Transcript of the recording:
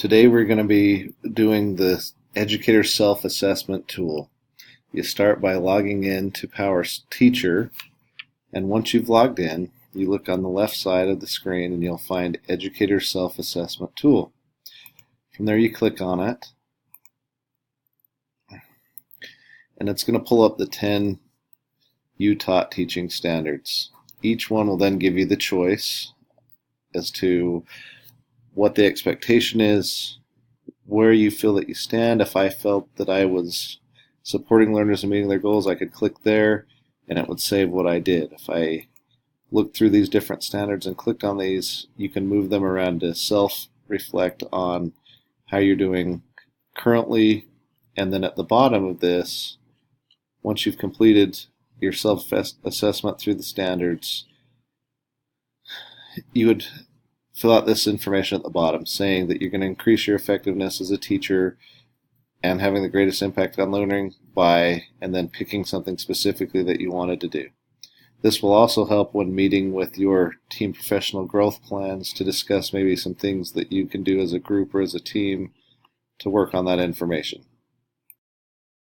Today we're going to be doing the educator self-assessment tool. You start by logging in to Power Teacher, and once you've logged in, you look on the left side of the screen and you'll find Educator Self-Assessment Tool. From there you click on it, and it's going to pull up the 10 UTOT teaching standards. Each one will then give you the choice as to what the expectation is, where you feel that you stand. If I felt that I was supporting learners and meeting their goals, I could click there and it would save what I did. If I looked through these different standards and clicked on these, you can move them around to self-reflect on how you're doing currently. And then at the bottom of this, once you've completed your self-assessment through the standards, you would fill out this information at the bottom saying that you're going to increase your effectiveness as a teacher and having the greatest impact on learning by, and then picking something specifically that you wanted to do. This will also help when meeting with your team professional growth plans to discuss maybe some things that you can do as a group or as a team to work on that information.